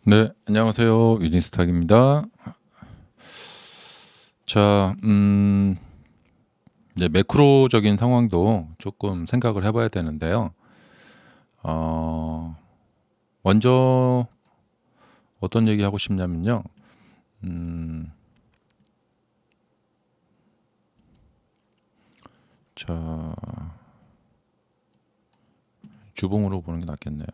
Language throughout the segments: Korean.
네, 안녕하세요. 위닝스탁입니다. 자, 이제 매크로적인 상황도 조금 생각을 해봐야 되는데요. 어, 먼저 어떤 얘기 하고 싶냐면요. 음, 자, 주봉으로 보는 게 낫겠네요.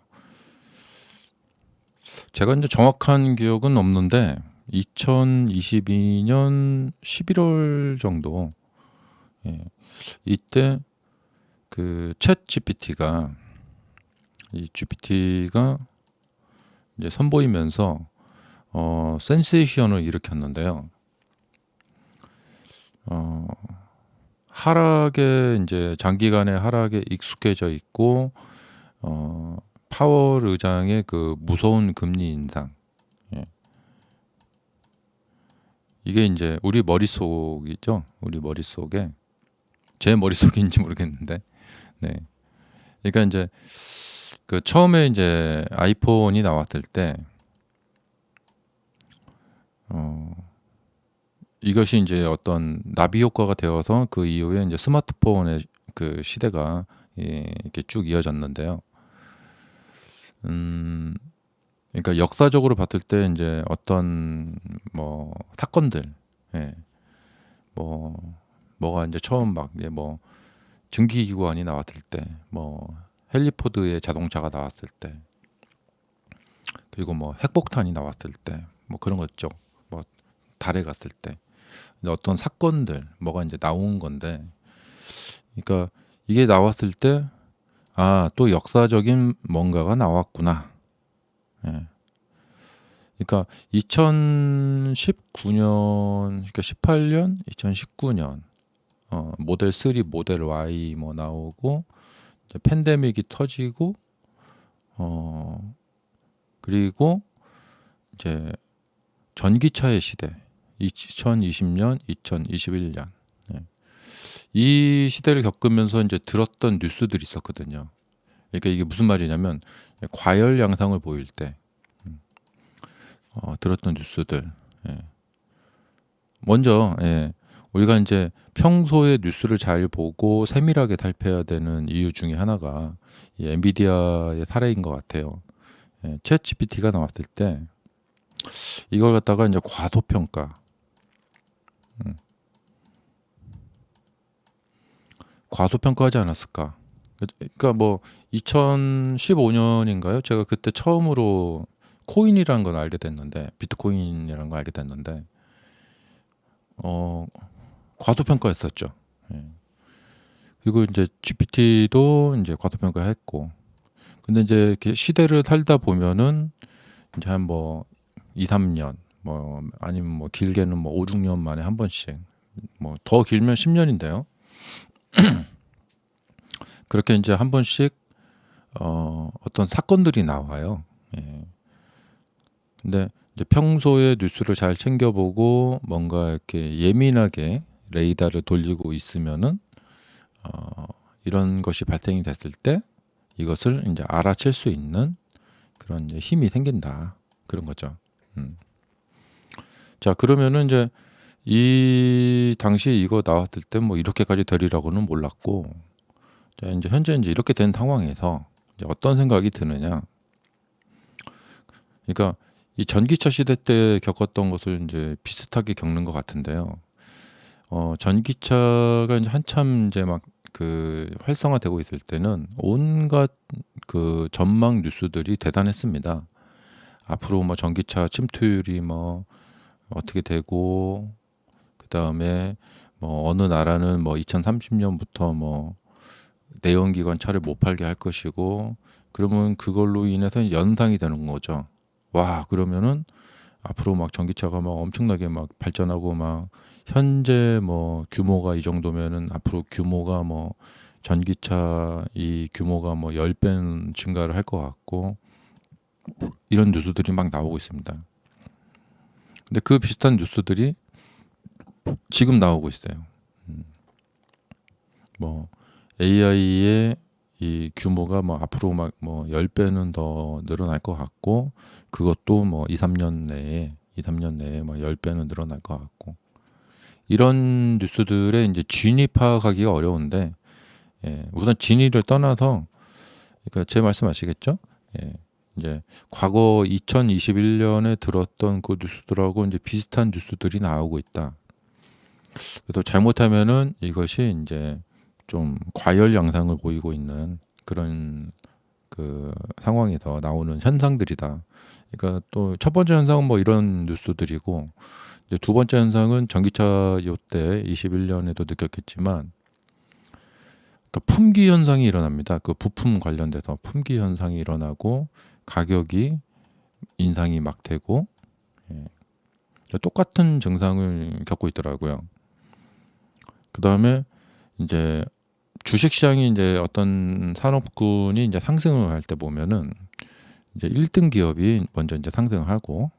제가 이제 정확한 기억은 없는데, 2022년 11월 정도, 예, 이때 챗 GPT가 이제 선보이면서 센세이션을 일으켰는데요. 어, 하락에 이제 장기간의 하락에 익숙해져 있고 파월 의장의 그 무서운 금리 인상, 예. 이게 이제 우리 머릿속이죠. 우리 머릿속에 제 머릿속인지 모르겠는데, 네. 그러니까 이제 그 처음에 이제 아이폰이 나왔을 때 어, 이것이 이제 어떤 나비 효과가 되어서 그 이후에 이제 스마트폰의 그 시대가, 이렇게 쭉 이어졌는데요. 음, 그러니까 역사적으로 봤을 때 이제 어떤 뭐 사건들, 예, 뭐 뭐가 이제 처음 막 이제 뭐 증기기관이 나왔을 때, 뭐 헨리 포드의 자동차가 나왔을 때, 그리고 뭐 핵폭탄이 나왔을 때, 뭐 그런 거 있죠. 뭐 달에 갔을 때 어떤 사건들 뭐가 이제 나온 건데, 그러니까 이게 나왔을 때 또 역사적인 뭔가가 나왔구나. 예. 그러니까 2019년, 그러니까 18년, 2019년 모델 3, 모델 Y 뭐 나오고 이제 팬데믹이 터지고 어 그리고 이제 전기차의 시대 2020년, 2021년, 예. 이 시대를 겪으면서 이제 들었던 뉴스들이 있었거든요. 그러니까 이게 무슨 말이냐면 과열 양상을 보일 때 들었던 뉴스들. 예. 먼저, 예, 우리가 이제 평소에 뉴스를 잘 보고 세밀하게 살펴야 되는 이유 중에 하나가 이 엔비디아의 사례인 것 같아요. 예, 챗 GPT가 나왔을 때 이걸 갖다가 이제 과소평가, 음, 과소평가하지 않았을까? 그러니까 뭐 2015년인가요? 제가 그때 처음으로 코인이라는 걸 알게 됐는데, 비트코인이라는 걸 알게 됐는데, 어, 과소평가했었죠. 예. 그리고 이제 GPT도 이제 과소평가했고, 근데 이제 이렇게 시대를 살다 보면은 이제 한 뭐 2, 3년, 뭐 아니면 뭐 길게는 뭐 5, 6년 만에 한 번씩, 뭐 더 길면 10년인데요. 그렇게 이제 한 번씩 어떤 사건들이 나와요. 예. 근데 이제 평소에 뉴스를 잘 챙겨보고 뭔가 이렇게 예민하게 레이더를 돌리고 있으면은 어, 이런 것이 발생이 됐을 때 이것을 이제 알아챌 수 있는 그런 이제 힘이 생긴다. 그런 거죠. 음. 자, 그러면은 이제 이 당시 이거 나왔을 때 뭐 이렇게까지 되리라고는 몰랐고, 자, 이제 현재 이제 이렇게 된 상황에서 이제 어떤 생각이 드느냐. 그러니까 이 전기차 시대 때 겪었던 것을 이제 비슷하게 겪는 것 같은데요. 전기차가 이제 한참 이제 막 활성화되고 있을 때는 온갖 그 전망 뉴스들이 대단했습니다. 앞으로 뭐 전기차 침투율이 뭐 어떻게 되고, 그 다음에 뭐 어느 나라는 뭐 2030년부터 뭐 내연기관 차를 못 팔게 할 것이고, 그러면 그걸로 인해서 연상이 되는 거죠. 와, 그러면은 앞으로 막 전기차가 막 엄청나게 막 발전하고, 막 현재 뭐 규모가 이 정도면은 앞으로 규모가 뭐 전기차 이 규모가 뭐 10배는 증가를 할 것 같고, 이런 뉴스들이 막 나오고 있습니다. 근데 그 비슷한 뉴스들이 지금 나오고 있어요. 뭐 AI의 이 규모가 뭐 앞으로 막 뭐 10배는 더 늘어날 것 같고, 그것도 뭐 2-3년 내에 뭐 10배는 늘어날 것 같고, 이런 뉴스들의 이제 진위 파악하기가 어려운데, 우선 진위를 떠나서, 그러니까 제 말씀 아시겠죠? 예. 이제 과거 2021년에 들었던 그 뉴스들하고 이제 비슷한 뉴스들이 나오고 있다. 그래서 잘못하면은 이것이 이제 좀 과열 양상을 보이고 있는 그런 그 상황에서 나오는 현상들이다. 그러니까 또 첫 번째 현상은 뭐 이런 뉴스들이고, 이제 두 번째 현상은 전기차 요때 21년에도 느꼈겠지만, 또 품귀 현상이 일어납니다. 그 부품 관련돼서 품귀 현상이 일어나고 가격이 인상이 막 되고, 예. 똑같은 증상을 겪고 있더라고요. 그 다음에 이제 주식시장이 이제 어떤 산업군이 이제 상승을 할 때 보면은 이제 1등 기업이 먼저 이제 상승하고,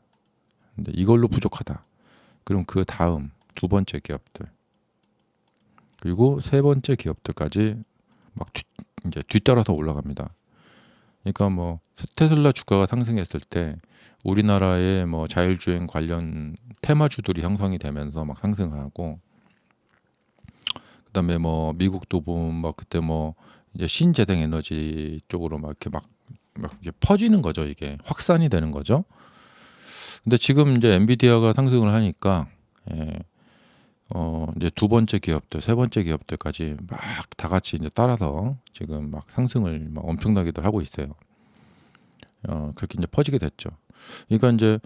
근데 이걸로 부족하다. 그럼 그 다음 두 번째 기업들, 그리고 세 번째 기업들까지 막 이제 뒤따라서 올라갑니다. 그러니까 뭐 테슬라 주가가 상승했을 때 우리나라의 뭐 자율주행 관련 테마주들이 형성이 되면서 막 상승하고, 그다음에 뭐 미국도 보면 막 그때 뭐 이제 신재생 에너지 쪽으로 막 이렇게 막 이렇게 퍼지는 거죠. 이게 확산이 되는 거죠. 근데 지금 이제 엔비디아가 상승을 하니까, 예, 이제 두 번째 기업들, 세 번째 기업들까지 막 다 같이 이제 따라서 지금 막 상승을 막 엄청나게들 하고 있어요. 그렇게 이제 퍼지게 됐죠. 그러니까 이제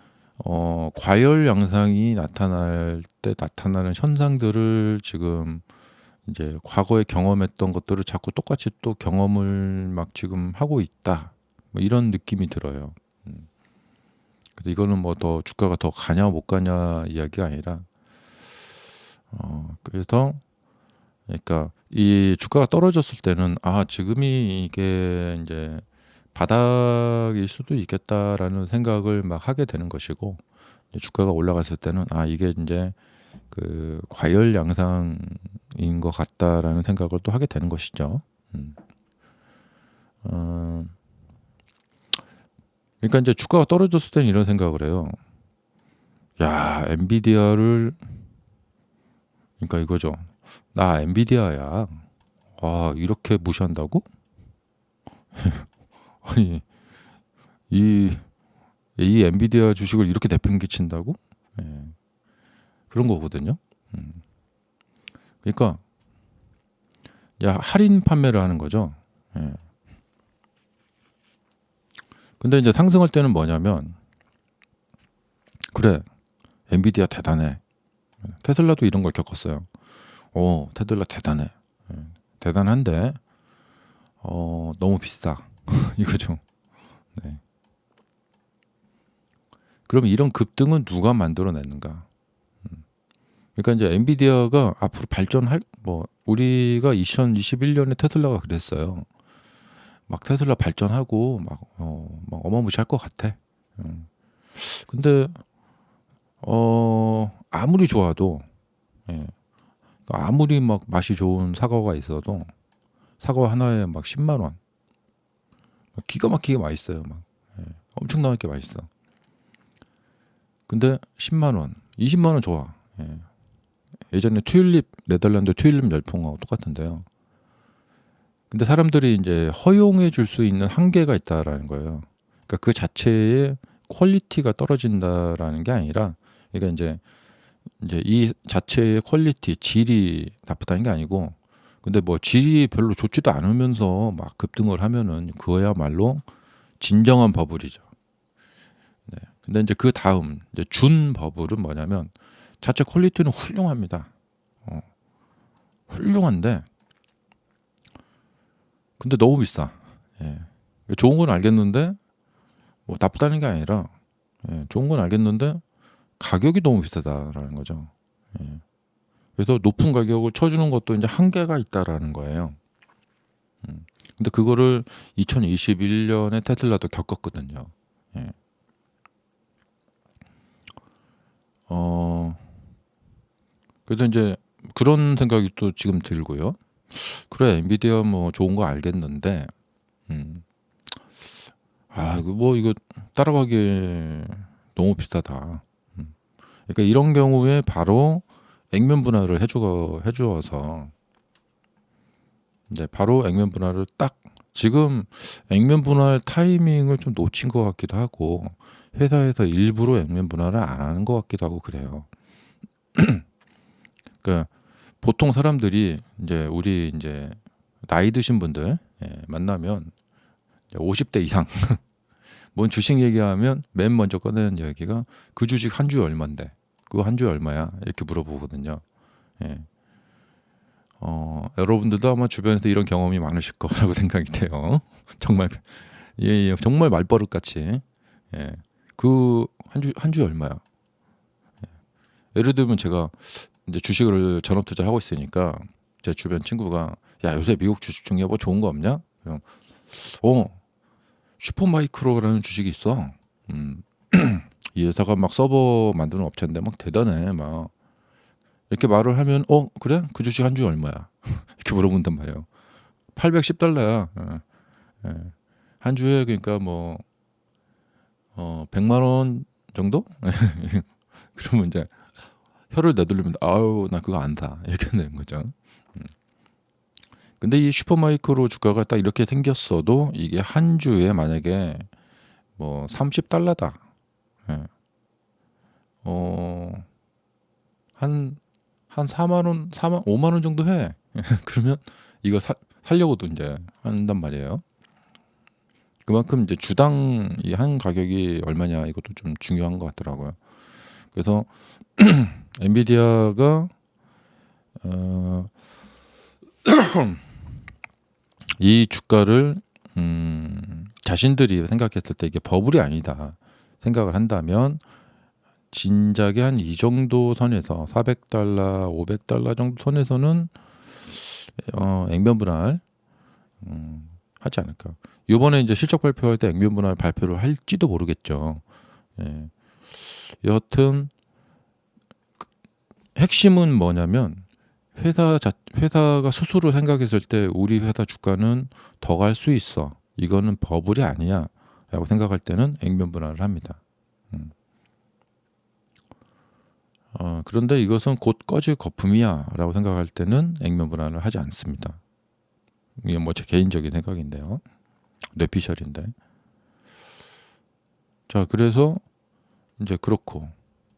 과열 양상이 나타날 때 나타나는 현상들을 지금 이제 과거에 경험했던 것들을 자꾸 똑같이 또 경험을 막 지금 하고 있다. 뭐 이런 느낌이 들어요. 그래서 이거는 뭐 더 주가가 더 가냐 못 가냐 이야기가 아니라, 그래서 그러니까 이 주가가 떨어졌을 때는 지금이 이게 이제 바닥일 수도 있겠다라는 생각을 막 하게 되는 것이고, 이제 주가가 올라갔을 때는 이게 이제 그 과열 양상인 것 같다라는 생각을 또 하게 되는 것이죠. 음. 어, 그러니까 이제 주가가 떨어졌을 때는 이런 생각을 해요. 야, 엔비디아를, 그러니까 이거죠. 나 엔비디아야. 이렇게 무시한다고? 아니, 이, 이 엔비디아 주식을 이렇게 내팽개친다고? 예, 그런 거거든요. 음. 그러니까 야, 할인 판매를 하는 거죠. 예. 근데 이제 상승할 때는 뭐냐면, 그래, 엔비디아 대단해. 테슬라도 이런 걸 겪었어요. 테슬라 대단해. 예, 대단한데 너무 비싸. 이거죠. 네. 그럼 이런 급등은 누가 만들어냈는가? 그러니까 이제 엔비디아가 앞으로 발전할, 뭐 우리가 2021년에 테슬라가 그랬어요. 막 테슬라 발전하고 막 어마무시할 것 같아. 음. 근데 아무리 좋아도, 예, 아무리 막 맛이 좋은 사과가 있어도 사과 하나에 막 10만 원, 기가 막히게 맛있어요. 막, 예, 엄청나게 맛있어. 근데 10만 원, 20만 원 좋아. 예. 예전에 튤립, 네덜란드 튤립 열풍하고 똑같은데요. 근데 사람들이 이제 허용해 줄 수 있는 한계가 있다라는 거예요. 그러니까 그 자체의 퀄리티가 떨어진다라는 게 아니라, 그러니까 이제 이 자체의 퀄리티, 질이 나쁘다는 게 아니고, 근데 뭐 질이 별로 좋지도 않으면서 막 급등을 하면은 그거야말로 진정한 버블이죠. 네. 근데 이제 그 다음 이제 준 버블은 뭐냐면, 자체 퀄리티는 훌륭합니다. 어, 훌륭한데 근데 너무 비싸. 예. 좋은 건 알겠는데, 뭐 나쁘다는 게 아니라, 좋은 건 알겠는데 가격이 너무 비싸다라는 거죠. 예. 그래서 높은 가격을 쳐주는 것도 이제 한계가 있다라는 거예요. 음. 근데 그거를 2021년에 테슬라도 겪었거든요. 예. 어, 그래서 이제 그런 생각이 또 지금 들고요. 그래 엔비디아 뭐 좋은 거 알겠는데 음. 이거 따라가기 너무 비싸다. 음. 그러니까 이런 경우에 바로 액면 분할을 해 주어서 이제 바로 액면 분할을 딱 지금 액면 분할 타이밍을 좀 놓친 것 같기도 하고 회사에서 일부러 액면 분할을 안 하는 것 같기도 하고 그래요. 그러니까 보통 사람들이 이제 우리 이제 나이 드신 분들 만나면 50대 이상 뭔 주식 얘기하면 맨 먼저 꺼내는 이야기가 그 주식 한 주에 얼만데 그거 한 주에 얼마야 이렇게 물어보거든요. 예. 여러분들도 아마 주변에서 이런 경험이 많으실 거라고 생각이 돼요. 정말 예, 정말 말버릇 같이 예. 그 한 주에 얼마야? 예를 들면 제가 이제 주식을 전업 투자를 하고 있으니까 제 주변 친구가 야 요새 미국 주식 중에 뭐 좋은 거 없냐? 그럼 어 슈퍼마이크로라는 주식이 있어. 음, 이 회사가 막 서버 만드는 업체인데 막 대단해 막 이렇게 말을 하면 그래? 그 주식 한 주에 얼마야? 이렇게 물어본단 말이에요. 810달러야. 예. 한 주에 그러니까 뭐 100만 원 정도? 그러면 이제 혀를 내돌리면 아우 나 그거 안 사. 이렇게 되는 거죠. 근데 이 슈퍼마이크로 주가가 딱 이렇게 생겼어도 이게 한 주에 만약에 뭐 30달러다. 예. 어, 한, 한 4만 원, 4만, 5만 원 정도 해. 그러면 이거 살려고도 이제 한단 말이에요. 그만큼 이제 주당 이 한 가격이 얼마냐 이것도 좀 중요한 것 같더라고요. 그래서 엔비디아가 어, 이 주가를 자신들이 생각했을 때 이게 버블이 아니다 생각을 한다면 진작에 한 이 정도 선에서 400달러, 500달러 정도 선에서는 액면 분할 하지 않을까. 이번에 이제 실적 발표할 때 액면 분할 발표를 할지도 모르겠죠. 예. 여하튼 핵심은 뭐냐면 회사가 스스로 생각했을 때 우리 회사 주가는 더 갈 수 있어. 이거는 버블이 아니야라고 생각할 때는 액면 분할을 합니다. 음. 그런데 이것은 곧 꺼질 거품이야라고 생각할 때는 액면 분할을 하지 않습니다. 이게 뭐 제 개인적인 생각인데요. 뇌피셜인데. 자, 그래서 이제 그렇고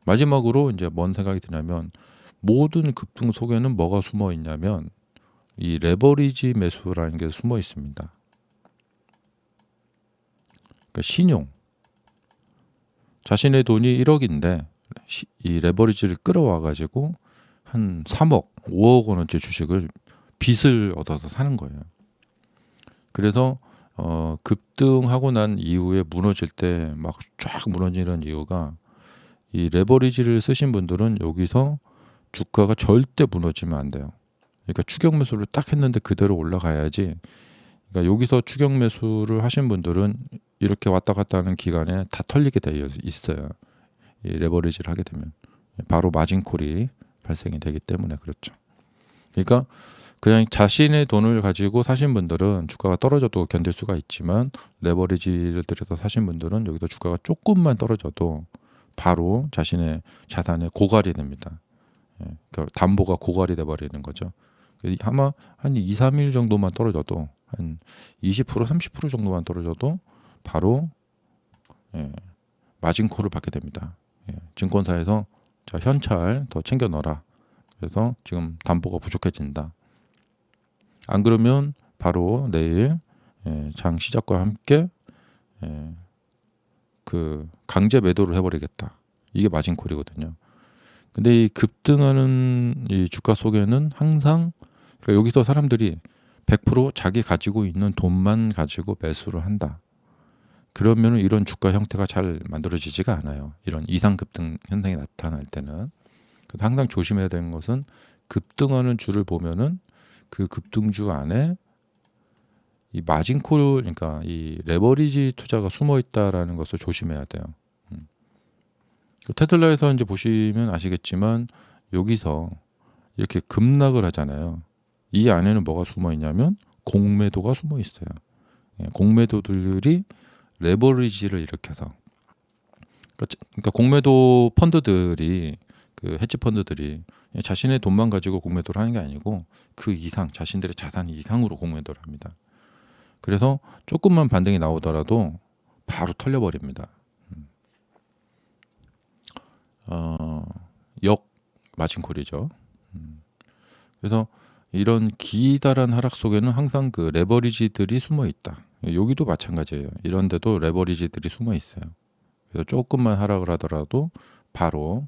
마지막으로 이제 뭔 생각이 드냐면 모든 급등 속에는 뭐가 숨어 있냐면 이 레버리지 매수라는 게 숨어 있습니다. 그러니까 신용. 자신의 돈이 1억인데 이 레버리지를 끌어와 가지고 한 3억, 5억 원어치 주식을 빚을 얻어서 사는 거예요. 그래서 급등하고 난 이후에 무너질 때 막 쫙 무너지는 이유가 이 레버리지를 쓰신 분들은 여기서 주가가 절대 무너지면 안 돼요. 그러니까 추격 매수를 딱 했는데 그대로 올라가야지. 그러니까 여기서 추격 매수를 하신 분들은 이렇게 왔다 갔다 하는 기간에 다 털리게 되어 있어요. 이 레버리지를 하게 되면 바로 마진콜이 발생이 되기 때문에 그렇죠. 그러니까 그냥 자신의 돈을 가지고 사신 분들은 주가가 떨어져도 견딜 수가 있지만 레버리지를 들여서 사신 분들은 여기서 주가가 조금만 떨어져도 바로 자신의 자산에 고갈이 됩니다. 그러니까 담보가 고갈이 돼 버리는 거죠. 아마 한 2, 3일 정도만 떨어져도 한 20%, 30% 정도만 떨어져도 바로 마진콜을 받게 됩니다. 증권사에서 자, 현찰 더 챙겨 넣어라. 그래서 지금 담보가 부족해진다. 안 그러면 바로 내일 장 시작과 함께 그 강제 매도를 해버리겠다. 이게 마진콜이거든요. 근데 이 급등하는 이 주가 속에는 항상 그러니까 여기서 사람들이 100% 자기 가지고 있는 돈만 가지고 매수를 한다. 그러면 이런 주가 형태가 잘 만들어지지가 않아요. 이런 이상 급등 현상이 나타날 때는. 그래서 항상 조심해야 되는 것은 급등하는 주를 보면은 그 급등주 안에 이 마진콜 그러니까 이 레버리지 투자가 숨어 있다라는 것을 조심해야 돼요. 테슬라에서 이제 보시면 아시겠지만 여기서 이렇게 급락을 하잖아요. 이 안에는 뭐가 숨어 있냐면 공매도가 숨어 있어요. 공매도들이 레버리지를 일으켜서, 그러니까 공매도 펀드들이, 그 헤지 펀드들이 자신의 돈만 가지고 공매도를 하는 게 아니고 그 이상, 자신들의 자산 이상으로 공매도를 합니다. 그래서 조금만 반등이 나오더라도 바로 털려버립니다. 역 마진콜이죠. 그래서 이런 기다란 하락 속에는 항상 그 레버리지들이 숨어 있다. 여기도 마찬가지예요. 이런 데도 레버리지들이 숨어 있어요. 그래서 조금만 하락을 하더라도 바로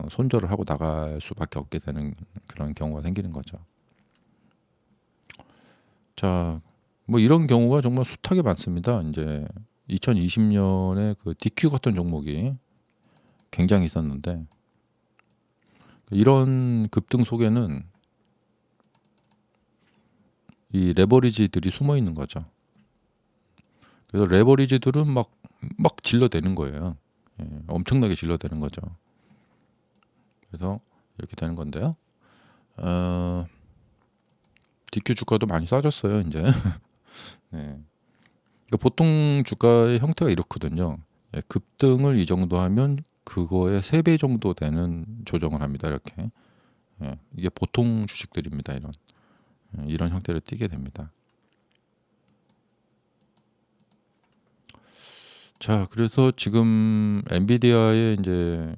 손절을 하고 나갈 수밖에 없게 되는 그런 경우가 생기는 거죠. 자, 뭐 이런 경우가 정말 숱하게 많습니다. 이제 2020년에 그 DQ 같은 종목이 굉장히 있었는데, 이런 급등 속에는 이 레버리지들이 숨어 있는 거죠. 그래서 레버리지들은 막 질러대는 거예요. 엄청나게 질러대는 거죠. 그래서 이렇게 되는 건데요. DQ 주가도 많이 싸졌어요, 이제. 네. 그러니까 보통 주가의 형태가 이렇거든요. 급등을 이 정도 하면 그거의 3배 정도 되는 조정을 합니다. 이렇게. 이게 보통 주식들입니다. 이런 형태를 띠게 됩니다. 자, 그래서 지금 엔비디아에 이제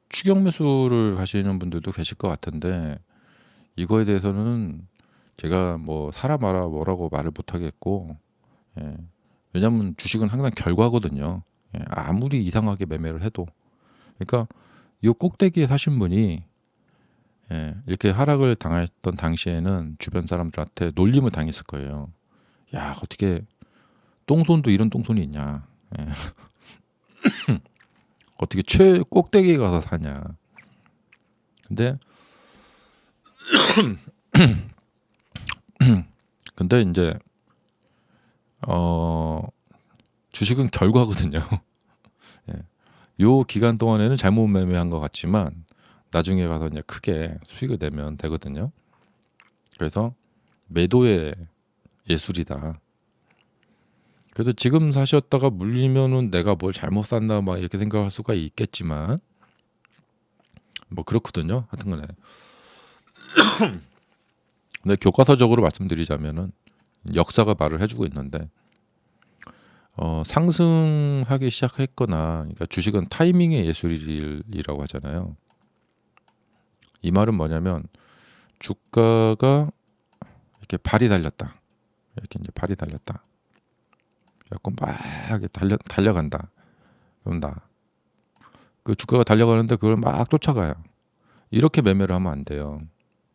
추격 매수를 하시는 분들도 계실 것 같은데, 이거에 대해서는 제가 뭐 사라 마라 뭐라고 말을 못 하겠고, 왜냐하면 주식은 항상 결과거든요. 아무리 이상하게 매매를 해도, 그러니까 이 꼭대기에 사신 분이 이렇게 하락을 당했던 당시에는 주변 사람들한테 놀림을 당했을 거예요. 야, 어떻게 똥손도 이런 똥손이 있냐? 예. 어떻게 꼭대기에 가서 사냐? 근데 근데 이제 주식은 결과거든요. 요 기간 동안에는 잘못 매매한 것 같지만 나중에 가서 이제 크게 수익을 내면 되거든요. 그래서 매도의 예술이다. 그래도 지금 사셨다가 물리면은 내가 뭘 잘못 샀나 막 이렇게 생각할 수가 있겠지만 뭐 그렇거든요. 하여튼간에. 근데 교과서적으로 말씀드리자면은 역사가 말을 해주고 있는데, 상승하기 시작했거나, 그러니까 주식은 타이밍의 예술이라고 하잖아요. 이 말은 뭐냐면 주가가 이렇게 발이 달렸다. 이렇게 이제 발이 달렸다. 약간 막 이렇게 달려간다. 그럼 그 주가가 달려가는데 그걸 막 쫓아가요. 이렇게 매매를 하면 안 돼요.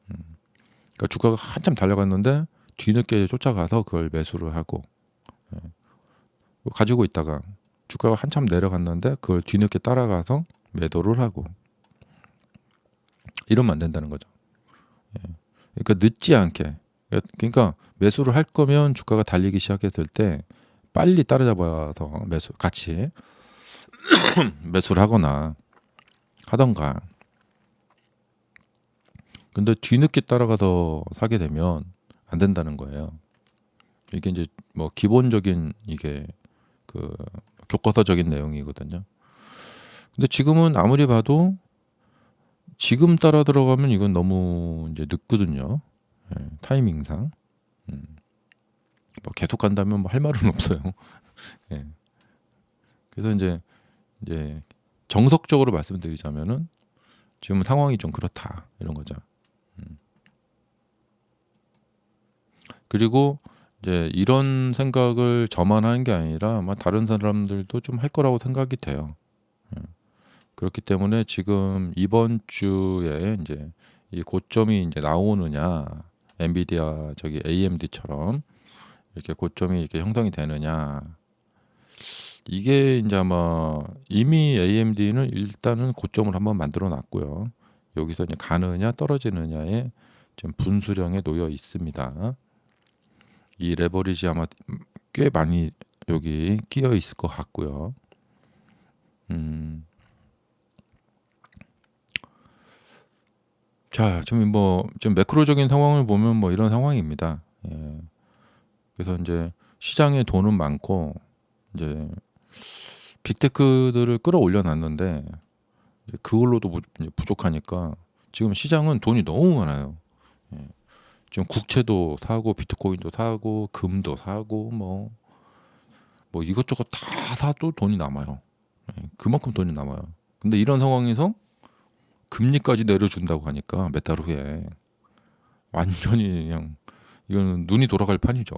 그러니까 주가가 한참 달려갔는데 뒤늦게 쫓아가서 그걸 매수를 하고, 가지고 있다가 주가가 한참 내려갔는데 그걸 뒤늦게 따라가서 매도를 하고, 이러면 안 된다는 거죠. 그러니까 늦지 않게, 그러니까 매수를 할 거면 주가가 달리기 시작했을 때 빨리 따라잡아서 같이 매수를 하던가. 근데 뒤늦게 따라가서 사게 되면 안 된다는 거예요. 이게 이제 뭐 기본적인, 이게 그 교과서적인 내용이거든요. 근데 지금은 아무리 봐도 지금 따라 들어가면 이건 너무 이제 늦거든요. 타이밍상. 뭐 계속 간다면 뭐 할 말은 없어요. 예. 그래서 이제 정석적으로 말씀드리자면은 지금 상황이 좀 그렇다, 이런 거죠. 그리고 이제 이런 생각을 저만 하는 게 아니라 아마 다른 사람들도 좀 할 거라고 생각이 돼요. 그렇기 때문에 지금 이번 주에 이제 이 고점이 이제 나오느냐, 엔비디아 저기 AMD처럼 이렇게 고점이 이렇게 형성이 되느냐, 이게 이제 아마 이미 AMD는 일단은 고점을 한번 만들어 놨고요. 여기서 이제 가느냐 떨어지느냐에 지금 분수령에 놓여 있습니다. 이 레버리지 아마 꽤 많이 여기 끼어 있을 것 같고요. 자, 지금 매크로적인 상황을 보면 뭐 이런 상황입니다. 예. 그래서 이제 시장에 돈은 많고 이제 빅테크들을 끌어올려 놨는데 이제 그걸로도 이제 부족하니까 지금 시장은 돈이 너무 많아요. 예. 지금 국채도 사고 비트코인도 사고 금도 사고 뭐 이것저것 다 사도 돈이 남아요. 예. 그만큼 돈이 남아요. 근데 이런 상황에서 금리까지 내려준다고 하니까 몇 달 후에 완전히 그냥 이거는 눈이 돌아갈 판이죠.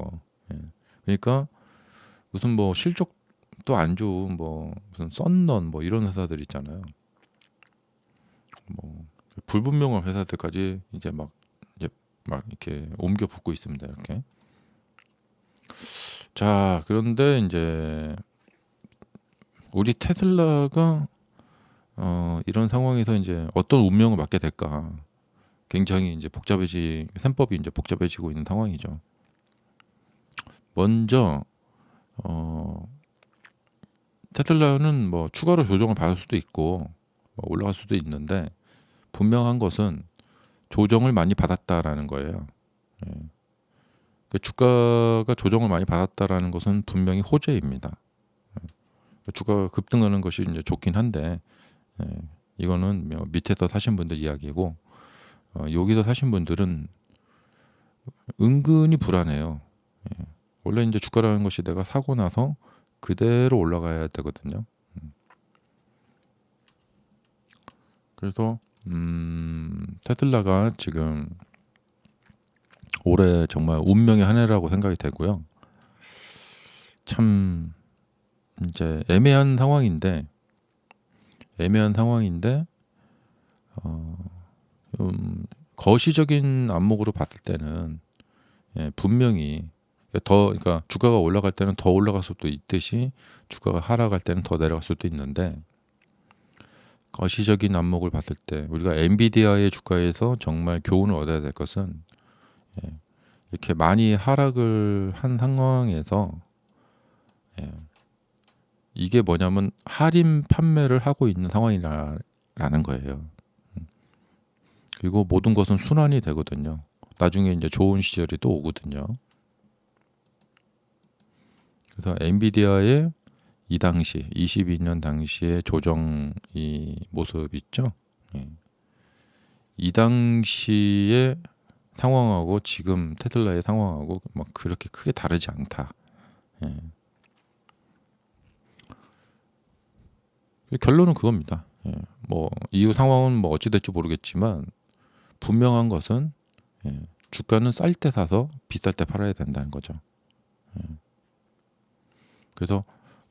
예. 그러니까 무슨 뭐 실적도 안 좋은 뭐 무슨 썬런 뭐 이런 회사들 있잖아요. 뭐 불분명한 회사들까지 이제 막 이렇게 옮겨 붙고 있습니다. 이렇게. 자, 그런데 이제 우리 테슬라가 이런 상황에서 이제 어떤 운명을 맞게 될까? 굉장히 이제 셈법이 이제 복잡해지고 있는 상황이죠. 먼저 어, 테슬라는 뭐 추가로 조정을 받을 수도 있고 뭐 올라갈 수도 있는데 분명한 것은 조정을 많이 받았다라는 거예요. 예. 그 주가가 조정을 많이 받았다라는 것은 분명히 호재입니다. 주가가 급등하는 것이 이제 좋긴 한데 예, 이거는 뭐 밑에서 사신 분들 이야기고 여기서 사신 분들은 은근히 불안해요. 예. 원래 이제 주가라는 것이 내가 사고 나서 그대로 올라가야 되거든요. 그래서 테슬라가 지금 올해 정말 운명의 한 해라고 생각이 되고요. 참 이제 애매한 상황인데 어, 거시적인 안목으로 봤을 때는 예, 분명히 그러니까 주가가 올라갈 때는 더 올라갈 수도 있듯이 주가가 하락할 때는 더 내려갈 수도 있는데 거시적인 안목을 봤을 때 우리가 엔비디아의 주가에서 정말 교훈을 얻어야 될 것은 예, 이렇게 많이 하락을 한 상황에서 예, 이게 뭐냐면 할인 판매를 하고 있는 상황이라는 거예요. 그리고 모든 것은 순환이 되거든요. 나중에 이제 좋은 시절이 또 오거든요. 그래서 엔비디아의 이 당시 22년 당시의 조정 이 모습 있죠. 예. 이 당시의 상황하고 지금 테슬라의 상황하고 막 그렇게 크게 다르지 않다. 예. 결론은 그겁니다. 예. 뭐 이후 상황은 뭐 어찌 될지 모르겠지만 분명한 것은 예. 주가는 쌀 때 사서 비쌀 때 팔아야 된다는 거죠. 그래서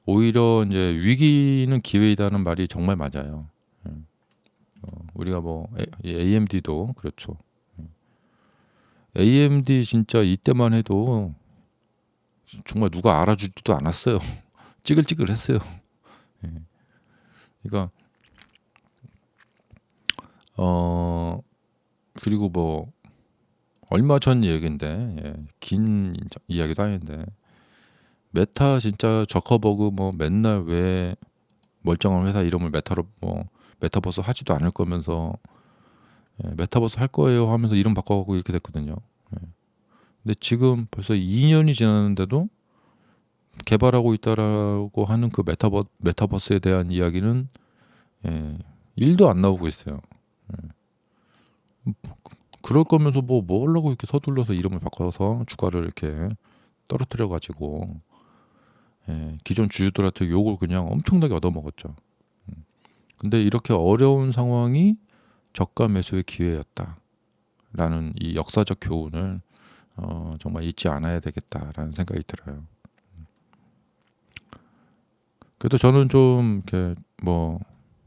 오히려 이제 위기는 기회이다는 말이 정말 맞아요. 예. 우리가 뭐 AMD도 그렇죠. AMD 진짜 이때만 해도 정말 누가 알아주지도 않았어요. 찌글찌글했어요. 예. 그러니까 어 그리고 뭐 얼마 전 얘기인데 예, 긴 이야기도 아닌데 메타 진짜 저커버그 뭐 맨날 왜 멀쩡한 회사 이름을 메타로 뭐 메타버스 하지도 않을 거면서 예, 메타버스 할 거예요 하면서 이름 바꿔갖고 이렇게 됐거든요. 예. 근데 지금 벌써 2년이 지났는데도 개발하고 있다라고 하는 그 메타버스에 대한 이야기는 예, 1도 안 나오고 있어요. 그럴 거면서 뭐 하려고 이렇게 서둘러서 이름을 바꿔서 주가를 이렇게 떨어뜨려 가지고 예, 기존 주주들한테 욕을 그냥 엄청나게 얻어먹었죠. 근데 이렇게 어려운 상황이 저가 매수의 기회였다라는 이 역사적 교훈을 정말 잊지 않아야 되겠다라는 생각이 들어요. 그래도 저는 좀 이렇게 뭐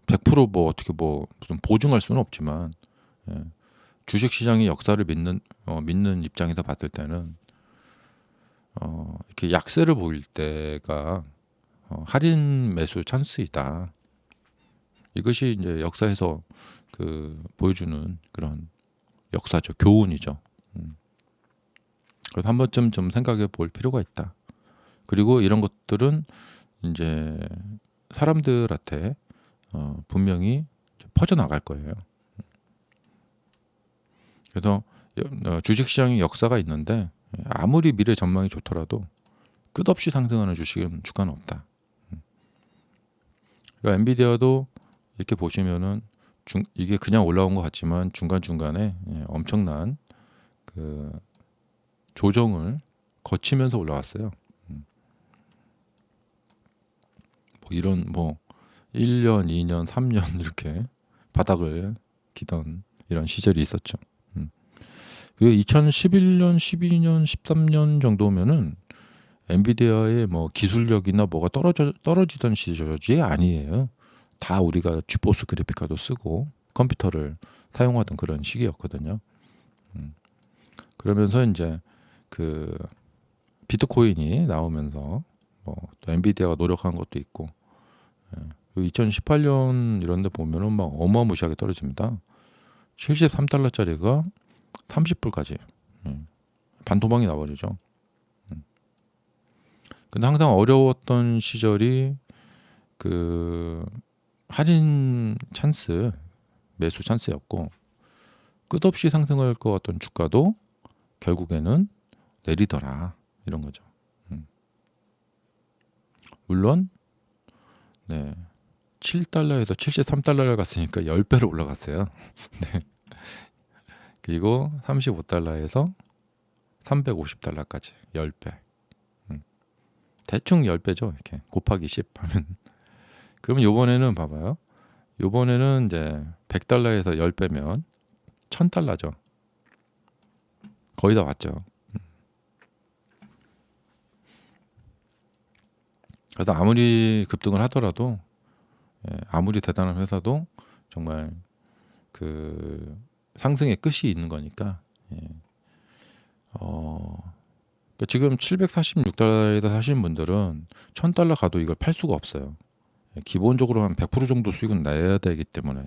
100%뭐 어떻게 뭐 무슨 보증할 수는 없지만 예, 주식 시장의 역사를 믿는 입장에서 봤을 때는 이렇게 약세를 보일 때가 할인 매수 찬스이다. 이것이 이제 역사에서 그 보여주는 그런 역사적 교훈이죠. 그래서 한 번쯤 좀 생각해 볼 필요가 있다. 그리고 이런 것들은 이제 사람들한테 분명히 퍼져 나갈 거예요. 그래서 주식 시장의 역사가 있는데 아무리 미래 전망이 좋더라도 끝없이 상승하는 주가는 없다. 그러니까 엔비디아도 이렇게 보시면은 이게 그냥 올라온 것 같지만 중간중간에 엄청난 그 조정을 거치면서 올라왔어요. 뭐 이런 뭐 1년, 2년, 3년 이렇게 바닥을 기던 이런 시절이 있었죠. 그 2011년, 12년, 13년 정도면은 엔비디아의 뭐 기술력이나 뭐가 떨어지던 시절이 아니에요. 다 우리가 지포스 그래픽카도 쓰고 컴퓨터를 사용하던 그런 시기였거든요. 그러면서 이제 그 비트코인이 나오면서 뭐 또 엔비디아가 노력한 것도 있고 2018년 이런 데 보면은 막 어마무시하게 떨어집니다. 73달러짜리가 30불까지 반토막이 나버리죠. 근데 항상 어려웠던 시절이 그 할인 찬스, 매수 찬스였고 끝없이 상승할 것 같던 주가도 결국에는 내리더라 이런 거죠. 물론 네, 7달러에서 73달러를 갔으니까 10배로 올라갔어요. 네. 그리고 35달러에서 350달러까지 10배. 대충 10배죠. 이렇게 곱하기 10 하면. 그러면 요번에는 봐봐요. 요번에는 이제 100달러에서 10배면 1000달러죠. 거의 다 왔죠. 그래서 아무리 급등을 하더라도 아무리 대단한 회사도 정말 그 상승의 끝이 있는 거니까 그러니까 지금 746달러에다 사시는 분들은 1000달러 가도 이걸 팔 수가 없어요. 기본적으로 한 100% 정도 수익은 내야 되기 때문에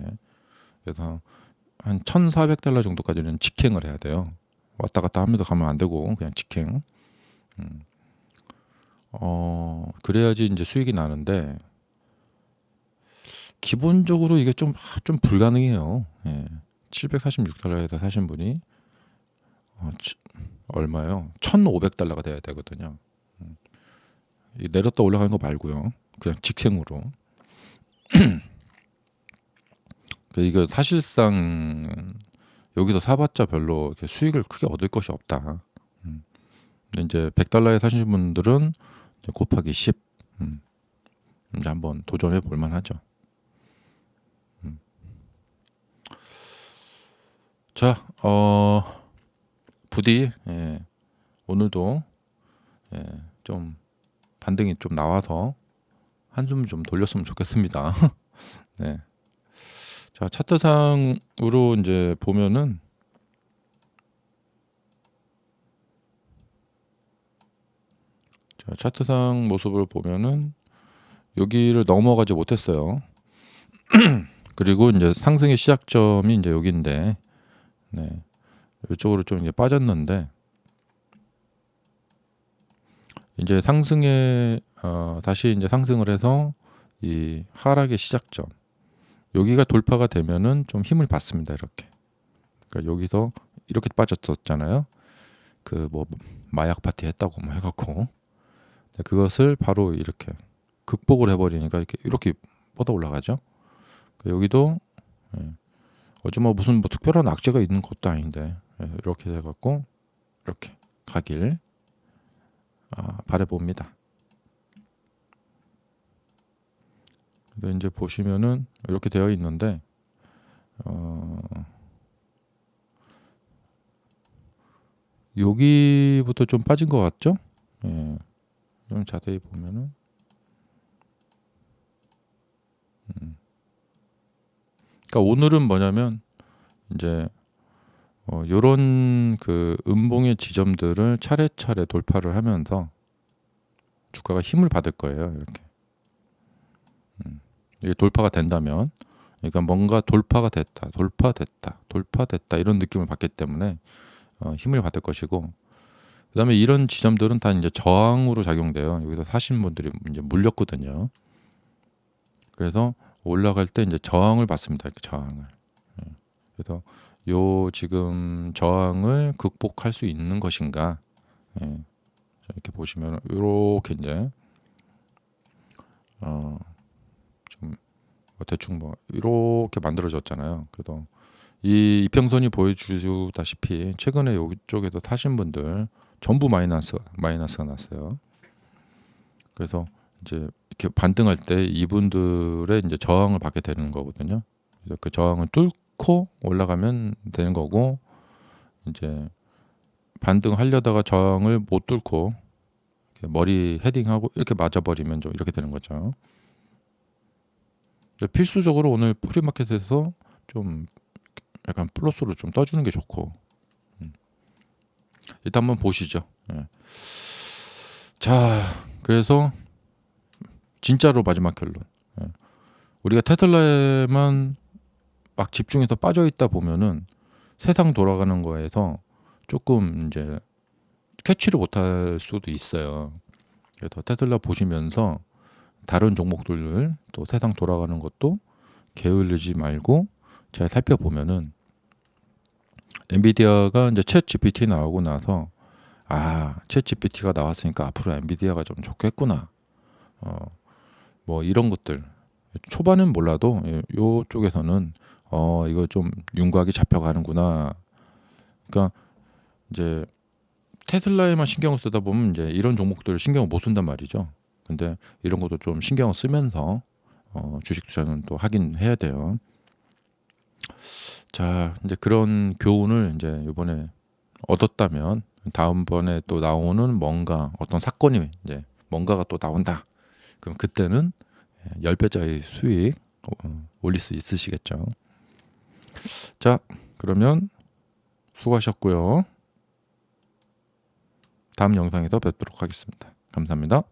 그래서 한 1400달러 정도까지는 직행을 해야 돼요. 왔다 갔다 하면서 가면 안 되고 그냥 직행. 그래야지 이제 수익이 나는데 기본적으로 이게 좀 불가능해요. 746달러에다 사신 분이 얼마요? 1,500달러가 돼야 되거든요. 내렸다 올라가는 거 말고요. 그냥 직행으로. 이거 사실상 여기서 사봤자 별로 이렇게 수익을 크게 얻을 것이 없다. 근데 이제 100달러에 사신 분들은 이제 곱하기 10. 이제 한번 도전해 볼 만하죠. 자, 부디 오늘도 좀 반등이 좀 나와서 한숨 좀 돌렸으면 좋겠습니다. 네. 자, 차트상으로 이제 보면은 자, 차트상 모습을 보면은 여기를 넘어가지 못했어요. 그리고 이제 상승의 시작점이 이제 여기인데, 네. 이쪽으로 좀 이제 빠졌는데, 이제 상승에 다시 이제 상승을 해서 이 하락의 시작점 여기가 돌파가 되면은 좀 힘을 받습니다. 이렇게. 그러니까 여기서 이렇게 빠졌었잖아요. 그 뭐 마약 파티 했다고 뭐 해갖고 그것을 바로 이렇게 극복을 해버리니까 이렇게 뻗어 올라가죠. 여기도 어제 뭐 무슨 뭐 특별한 악재가 있는 것도 아닌데 이렇게 해갖고 이렇게 가길 바라봅니다. 근데 이제 보시면은 이렇게 되어 있는데 여기부터 좀 빠진 것 같죠? 좀 자세히 보면은 그러니까 오늘은 뭐냐면 이제 요런 그 음봉의 지점들을 차례차례 돌파를 하면서 주가가 힘을 받을 거예요. 이렇게 이게 돌파가 된다면 그러니까 뭔가 돌파가 됐다, 돌파됐다 이런 느낌을 받기 때문에 힘을 받을 것이고 그다음에 이런 지점들은 다 이제 저항으로 작용돼요. 여기서 사신 분들이 이제 물렸거든요. 그래서 올라갈 때 이제 저항을 받습니다. 이렇게 저항을. 그래서 요 지금 저항을 극복할 수 있는 것인가? 예. 자, 이렇게 보시면 요렇게 이제 좀 대충 뭐 이렇게 만들어졌잖아요. 그래서 이 이평선이 보여주다시피 최근에 이쪽에서 타신 분들 전부 마이너스가 났어요. 그래서 이제 이렇게 반등할 때 이분들의 이제 저항을 받게 되는 거거든요. 그래서 그 저항을 뚫고 올라가면 되는 거고, 이제 반등하려다가 저항을 못 뚫고 이렇게 머리 헤딩하고 이렇게 맞아버리면 좀 이렇게 되는 거죠. 필수적으로 오늘 프리마켓에서 좀 약간 플러스로 좀 떠주는 게 좋고, 일단 한번 보시죠. 예. 자, 그래서 진짜로 마지막 결론. 예. 우리가 테슬라에만 막 집중해서 빠져 있다 보면은 세상 돌아가는 거에서 조금 이제 캐치를 못할 수도 있어요. 그래서 테슬라 보시면서 다른 종목들을 또 세상 돌아가는 것도 게을르지 말고 잘 살펴보면은, 엔비디아가 이제 챗 GPT 나오고 나서 챗 GPT가 나왔으니까 앞으로 엔비디아가 좀 좋겠구나. 뭐 이런 것들 초반은 몰라도 요쪽에서는 이거 좀 윤곽이 잡혀가는구나. 그러니까 이제 테슬라에만 신경을 쓰다 보면 이제 이런 종목들을 신경을 못 쓴단 말이죠. 근데 이런 것도 좀 신경을 쓰면서 주식 투자는 또 하긴 해야 돼요. 자, 이제 그런 교훈을 이제 이번에 얻었다면 다음번에 또 나오는 뭔가 어떤 사건이 이제 뭔가가 또 나온다. 그럼 그때는 10배짜리 수익 올릴 수 있으시겠죠. 자, 그러면 수고하셨고요. 다음 영상에서 뵙도록 하겠습니다. 감사합니다.